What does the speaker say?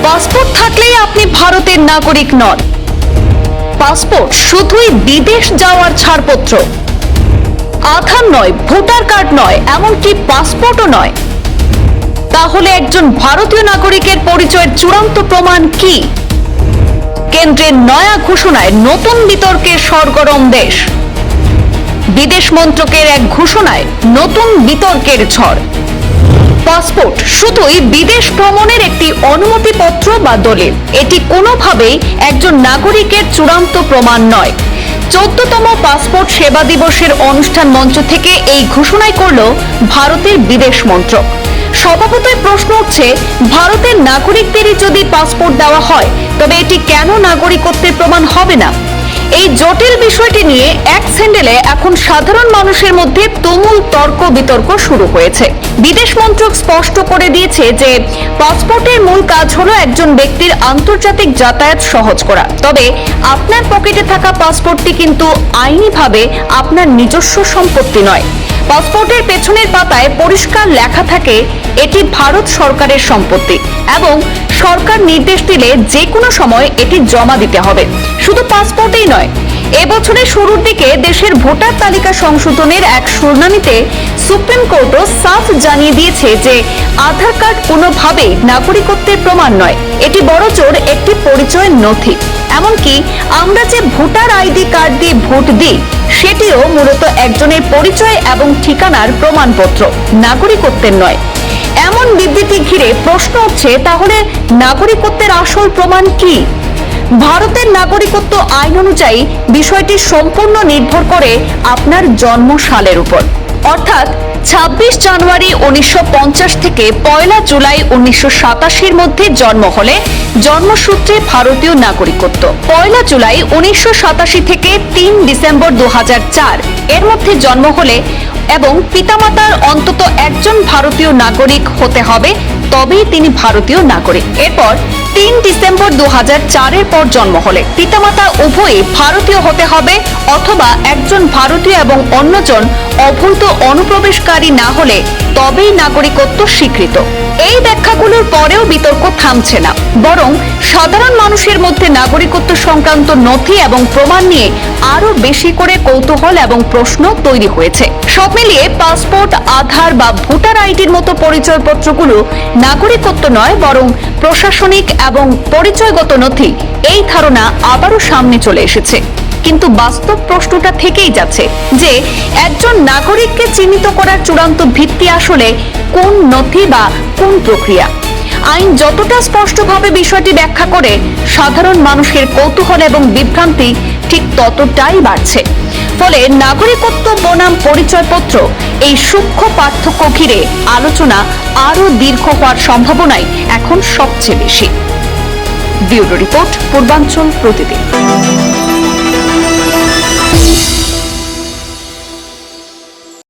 Passport থাকলেই আপনি ভারতের নাগরিক নন। পাসপোর্ট শুধুই বিদেশ যাওয়ার ছাড়পত্র। আধার নয়, ভোটার কার্ড নয়, এমনকি পাসপোর্টও নয়। তাহলে একজন ভারতীয় নাগরিকের পরিচয়ের চূড়ান্ত প্রমাণ কি? কেন্দ্রের নয়া ঘোষণায় নতুন বিতর্কের সরগরম দেশ। বিদেশ মন্ত্রকের এক ঘোষণায় নতুন বিতর্কের ঝড়। পাসপোর্ট শুধুই বিদেশ ভ্রমণের একটি অনুমতিপত্র বা দলিল। এটি কোনোভাবেই একজন নাগরিকের চূড়ান্ত প্রমাণ নয়। 14তম পাসপোর্ট সেবা দিবসের অনুষ্ঠান মঞ্চ থেকে এই ঘোষণাই করল ভারতের বিদেশ মন্ত্রক। স্বভাবতই প্রশ্ন উঠছে, ভারতের নাগরিকদেরই যদি পাসপোর্ট দেওয়া হয় তবে এটি কেন নাগরিকত্বের প্রমাণ হবে না? এই জটিল বিষয়টি নিয়ে এক স্যান্ডেলে এখন সাধারণ মানুষের মধ্যে তুমুল তর্ক বিতর্ক শুরু হয়েছে। বিদেশ মন্ত্রক স্পষ্ট করে দিয়েছে যে পাসপোর্টের মূল কাজ হলো একজন ব্যক্তির আন্তর্জাতিক যাতায়াত সহজ করা। তবে আপনার পকেটে থাকা পাসপোর্টটি কিন্তু আইনিভাবে আপনার নিজস্ব সম্পত্তি নয়। পাসপোর্টের পেছনের পাতায় পরিষ্কার লেখা থাকে এটি ভারত সরকারের সম্পত্তি এবং সরকার নির্দেশ দিলে যে কোনো সময় এটি জমা দিতে হবে। শুধু পাসপোর্টেই নয়, এবছরের শুরুর দিকে দেশের ভোটার তালিকা সংশোধনের এক শুনানিতে সুপ্রিম কোর্টও সাফ জানিয়ে দিয়েছে যে আধার কার্ড কোনোভাবেই নাগরিকত্বের প্রমাণ নয়, এটি বড়জোর একটি পরিচয় নথি। এমনকি আমরা যে ভোটার আইডি কার্ড দিয়ে ভোট দিই সেটিও মূলত একজনের পরিচয় এবং ঠিকানার প্রমাণপত্র, নাগরিকত্বের নয়। এমন বিবৃতি ঘিরে প্রশ্ন উঠছে, তাহলে নাগরিকত্বের আসল প্রমাণ কি? ভারতের নাগরিকত্ব আইন অনুযায়ী বিষয়টি সম্পূর্ণ নির্ভর করে আপনার জন্ম সালের উপর। অর্থাৎ 26 জানুয়ারি 1950 থেকে 1 জুলাই 1987 মধ্যে জন্ম হলে জন্মসূত্রে ভারতীয় নাগরিকত্ব। 1 জুলাই 1987 থেকে 3 ডিসেম্বর 2004 এর মধ্যে জন্ম হলে এবং পিতামাতার অন্তত একজন ভারতীয় নাগরিক হতে হবে, তবেই তিনি ভারতীয় নাগরিক। এরপর 3 ডিসেম্বর 2004 এর পর জন্ম হলে পিতামাতা উভয়ই ভারতীয় হতে হবে, অথবা একজন ভারতীয় এবং অন্যজন অবৈধ অনুপ্রবেশকারী না হলে তবেই নাগরিকত্ব স্বীকৃত। এই ব্যাখ্যাগুলোর পরেও বিতর্ক থামছে না, বরং সাধারণ মানুষের মধ্যে নাগরিকত্ব সংক্রান্ত নথি এবং প্রমাণ নিয়ে আরো বেশি করে কৌতূহল এবং প্রশ্ন তৈরি হয়েছে। সব মিলিয়ে পাসপোর্ট, আধার বা ভোটার আইডির মতো পরিচয়পত্রগুলো নাগরিকত্ব নয়, বরং প্রশাসনিক এবং পরিচয়গত নথি, এই ধারণা আবারও সামনে চলে এসেছে। কিন্তু বাস্তব প্রশ্নটা থেকেই যাচ্ছে যে একজন নাগরিককে চিহ্নিত করার চূড়ান্ত ভিত্তি আসলে কোন নথি বা কোন প্রক্রিয়া? আইন যতটা স্পষ্টভাবে বিষয়টি ব্যাখ্যা করে, সাধারণ মানুষের কৌতূহল এবং বিভ্রান্তি ঠিক ততটাই বাড়ছে। ফলে নাগরিকত্ব বনাম পরিচয়পত্র, এই সূক্ষ্ম পার্থক্য ঘিরে আলোচনা আরো দীর্ঘ হওয়ার সম্ভাবনাই এখন সবচেয়ে বেশি। ব্যুরো রিপোর্ট, পূর্বাঞ্চল প্রতিদিন।